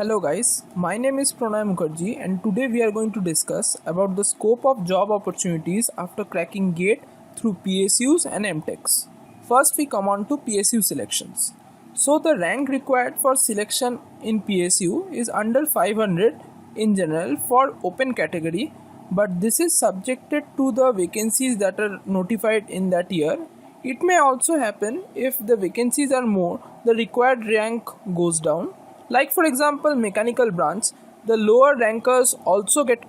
Hello guys, my name is Pranay Mukherjee and today we are going to discuss about the scope of job opportunities after cracking GATE through PSUs and MTechs. First we come on to PSU selections. So the rank required for selection in PSU is under 500 in general for open category, but this is subjected to the vacancies that are notified in that year. It may also happen if the vacancies are more, the required rank goes down. Like for example, mechanical branch, the lower rankers also get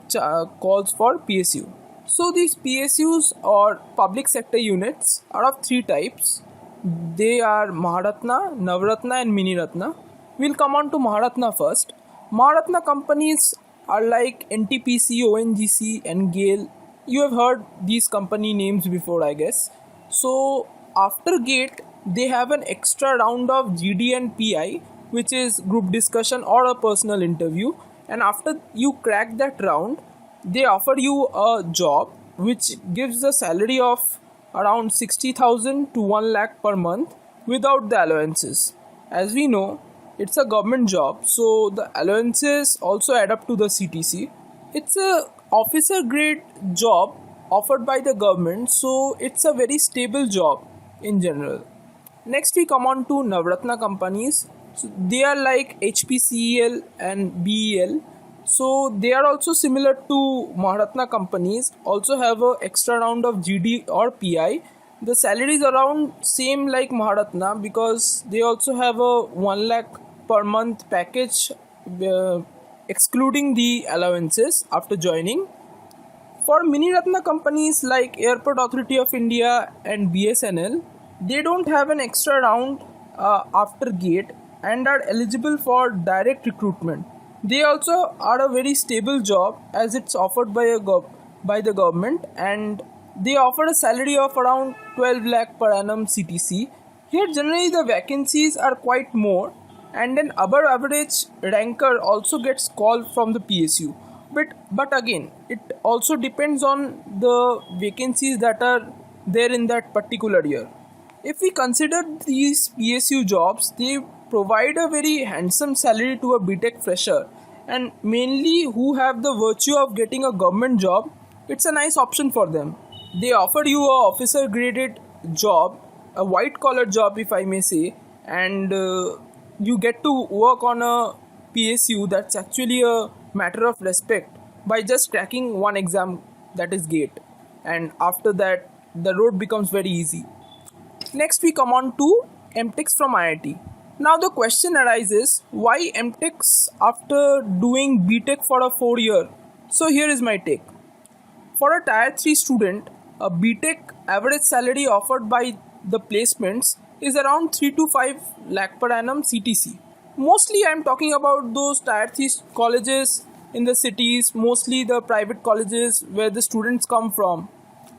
calls for PSU. So these PSUs or public sector units are of three types. They are Maharatna, Navratna and Miniratna. We'll come on to Maharatna first. Maharatna companies are like NTPC, ONGC and GAIL. You have heard these company names before, I guess. So after GATE, they have an extra round of GD and PI, which is group discussion or a personal interview, and after you crack that round they offer you a job which gives a salary of around 60,000 to 1 lakh per month without the allowances. As we know, it's a government job, so the allowances also add up to the CTC. It's a officer grade job offered by the government, so it's a very stable job in general. Next we come on to Navratna companies. So they are like HPCEL and BEL. So they are also similar to Maharatna companies, also have a extra round of GD or PI. The salary is around same like Maharatna because they also have a 1 lakh per month package excluding the allowances after joining. For Miniratna companies like Airport Authority of India and BSNL, they don't have an extra round after GATE and are eligible for direct recruitment. They also are a very stable job as it's offered by the government, and they offer a salary of around 12 lakh per annum CTC. Here generally the vacancies are quite more, and an above average ranker also gets called from the PSU. But again, it also depends on the vacancies that are there in that particular year. If we consider these PSU jobs, they provide a very handsome salary to a BTech fresher, and mainly who have the virtue of getting a government job, it's a nice option for them. They offer you a officer graded job, a white collar job if I may say, and you get to work on a PSU that's actually a matter of respect by just cracking one exam, that is GATE, and after that the road becomes very easy. Next we come on to MTechs from IIT. Now the question arises, why MTechs after doing BTech for a 4 year? So here is my take. For a tier 3 student, a BTech average salary offered by the placements is around 3 to 5 lakh per annum CTC. Mostly I am talking about those tier 3 colleges in the cities, mostly the private colleges where the students come from,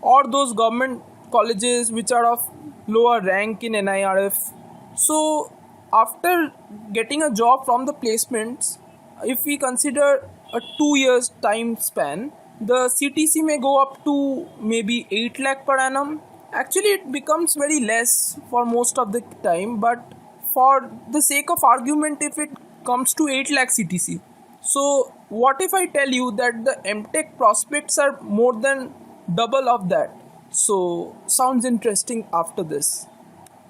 or those government colleges which are of lower rank in NIRF. So after getting a job from the placements, if we consider a 2 years time span, the CTC may go up to maybe 8 lakh per annum. Actually it becomes very less for most of the time, but for the sake of argument, if it comes to 8 lakh CTC, so what if I tell you that the MTech prospects are more than double of that? So sounds interesting after this.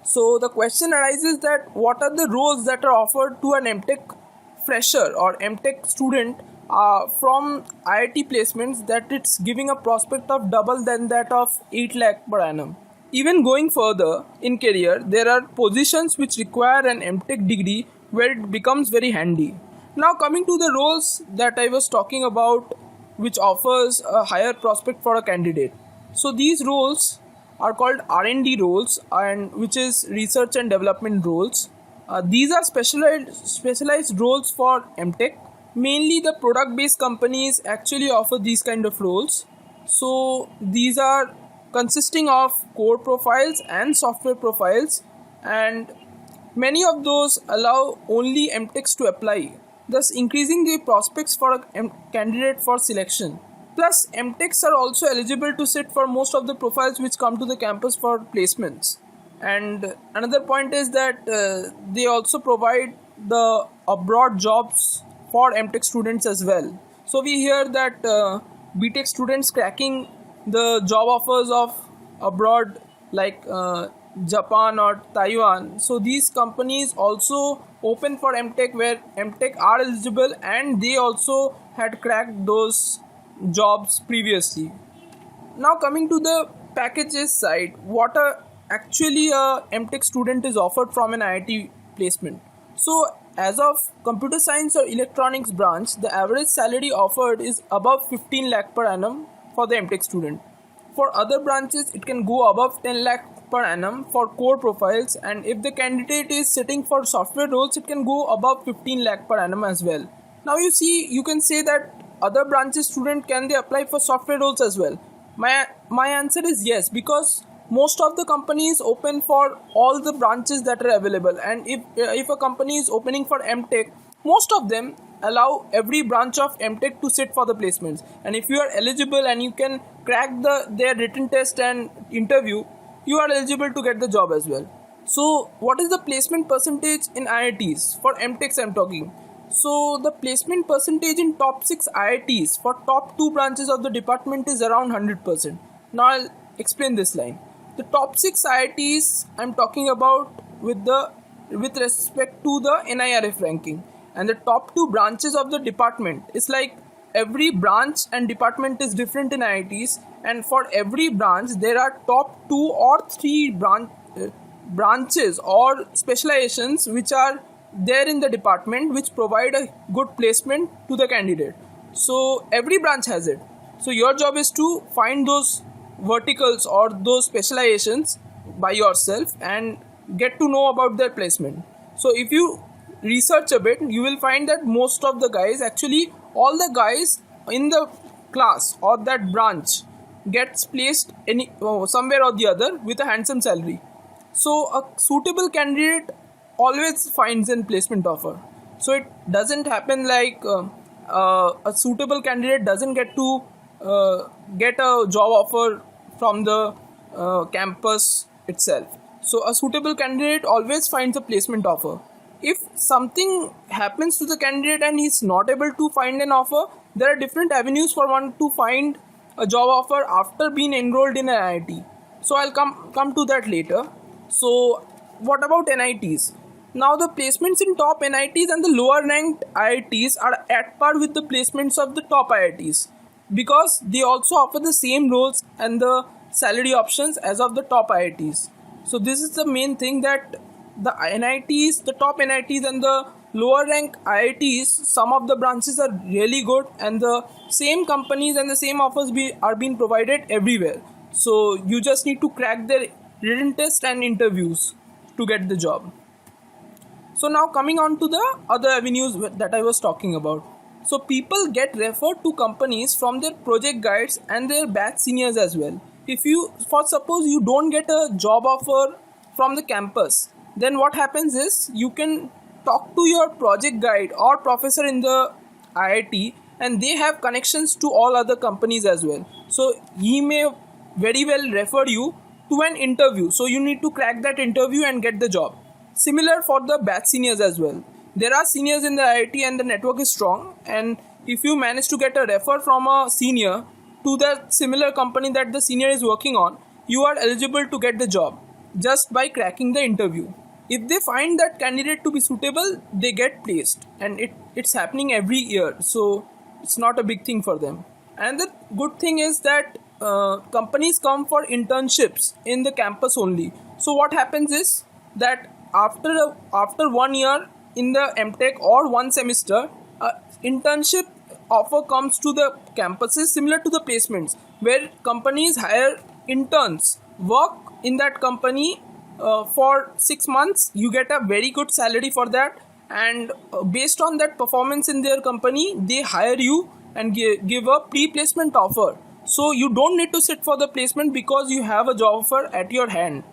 So the question arises that what are the roles that are offered to an MTech fresher or MTech student from IIT placements that it's giving a prospect of double than that of 8 lakh per annum. Even going further in career, there are positions which require an MTech degree where it becomes very handy. Now coming to the roles that I was talking about, which offers a higher prospect for a candidate. So these roles are called R&D roles, and which is research and development roles. These are specialized roles for MTech. Mainly the product based companies actually offer these kind of roles. So these are consisting of core profiles and software profiles, and many of those allow only MTechs to apply, thus increasing the prospects for a candidate for selection. Plus, MTechs are also eligible to sit for most of the profiles which come to the campus for placements. And another point is that they also provide the abroad jobs for MTech students as well. So we hear that BTech students cracking the job offers of abroad like Japan or Taiwan. So these companies also open for MTech, where MTech are eligible and they also had cracked those jobs previously. Now coming to the packages side, what actually a MTech student is offered from an IIT placement. So as of computer science or electronics branch, the average salary offered is above 15 lakh per annum for the MTech student. For other branches, it can go above 10 lakh per annum for core profiles, and if the candidate is sitting for software roles, it can go above 15 lakh per annum as well. Now you can say that other branches student, can they apply for software roles as well? My answer is yes, because most of the companies open for all the branches that are available, and if a company is opening for MTech, most of them allow every branch of MTech to sit for the placements. And if you are eligible and you can crack their written test and interview, you are eligible to get the job as well. So what is the placement percentage in IITs for MTechs I'm talking? So the placement percentage in top 6 IITs for top 2 branches of the department is around 100%. Now I'll explain this line. The top 6 IITs I'm talking about with respect to the NIRF ranking, and the top 2 branches of the department is like every branch and department is different in IITs, and for every branch there are top 2 or 3 branches or specializations which are there in the department, which provide a good placement to the candidate. So every branch has it. So your job is to find those verticals or those specializations by yourself and get to know about their placement. So if you research a bit, you will find that most of the guys, actually all the guys in the class or that branch, gets placed somewhere or the other with a handsome salary. So a suitable candidate always finds a placement offer. So it doesn't happen like a suitable candidate doesn't get to get a job offer from the campus itself. So a suitable candidate always finds a placement offer. If something happens to the candidate and he's not able to find an offer, there are different avenues for one to find a job offer after being enrolled in an IIT. So I'll come to that later. So what about NITs? Now the placements in top NITs and the lower ranked IITs are at par with the placements of the top IITs, because they also offer the same roles and the salary options as of the top IITs. So this is the main thing, that the NITs, the top NITs and the lower rank IITs, some of the branches are really good, and the same companies and the same offers are being provided everywhere. So you just need to crack their written test and interviews to get the job. So now coming on to the other avenues that I was talking about. So people get referred to companies from their project guides and their batch seniors as well. If you, for suppose you don't get a job offer from the campus, then what happens is you can talk to your project guide or professor in the IIT, and they have connections to all other companies as well. So he may very well refer you to an interview. So you need to crack that interview and get the job. Similar for the batch seniors as well. There are seniors in the IIT and the network is strong, and if you manage to get a refer from a senior to the similar company that the senior is working on, you are eligible to get the job just by cracking the interview. If they find that candidate to be suitable, they get placed, and it's happening every year, so it's not a big thing for them. And the good thing is that companies come for internships in the campus only. So what happens is that after 1 year in the MTech or 1 semester, internship offer comes to the campuses, similar to the placements, where companies hire interns, work in that company for 6 months. You get a very good salary for that, and based on that performance in their company, they hire you and give a pre-placement offer. So you don't need to sit for the placement, because you have a job offer at your hand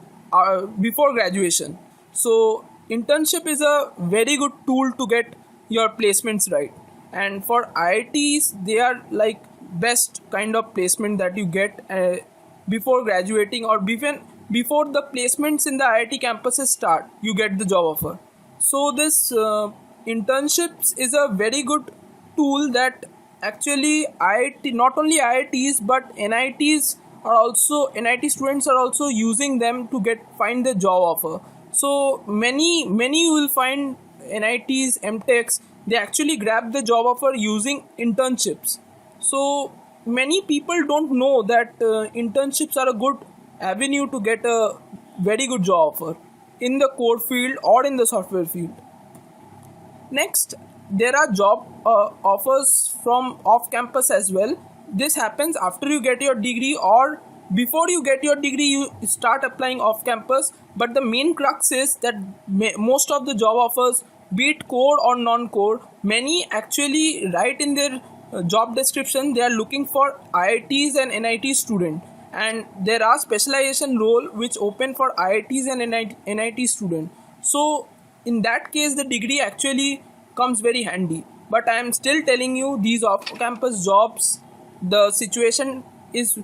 before graduation. So internship is a very good tool to get your placements right. And for IITs, they are like best kind of placement that you get before graduating, or before the placements in the IIT campuses start, you get the job offer. So this internships is a very good tool that actually IIT, not only IITs but NITs are also, NIT students are also using them to find the job offer. So many you will find NITs, MTechs, they actually grab the job offer using internships. So many people don't know that internships are a good avenue to get a very good job offer in the code field or in the software field. Next, there are job offers from off campus as well. This happens after you get your degree or before you get your degree, you start applying off campus. But the main crux is that most of the job offers, be it core or non core, many actually write in their job description they are looking for IITs and NIT student, and there are specialization role which open for IITs and NIT student. So in that case the degree actually comes very handy. But I am still telling you, these off campus jobs, the situation is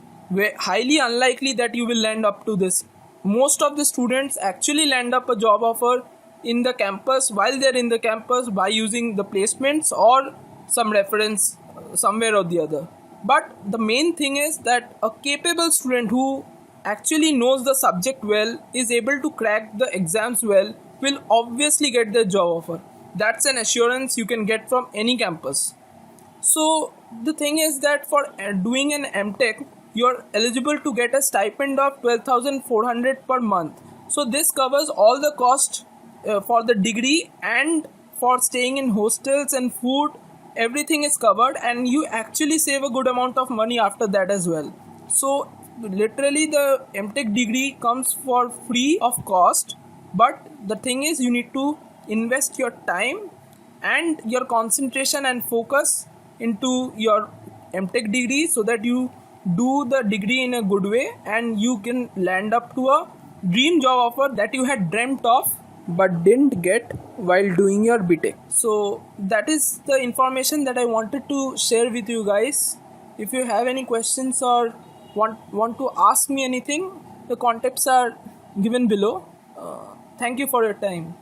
highly unlikely that you will land up to this. Most of the students actually land up a job offer in the campus while they're in the campus by using the placements or some reference somewhere or the other. But the main thing is that a capable student who actually knows the subject well, is able to crack the exams well, will obviously get the job offer. That's an assurance you can get from any campus. So the thing is that for doing an MTech, you're eligible to get a stipend of 12,400 per month. So this covers all the cost for the degree, and for staying in hostels and food, everything is covered, and you actually save a good amount of money after that as well. So literally the MTech degree comes for free of cost, but the thing is you need to invest your time and your concentration and focus into your MTech degree so that you do the degree in a good way and you can land up to a dream job offer that you had dreamt of but didn't get while doing your BTech. So that is the information that I wanted to share with you guys. If you have any questions or want to ask me anything, the contacts are given below. Thank you for your time.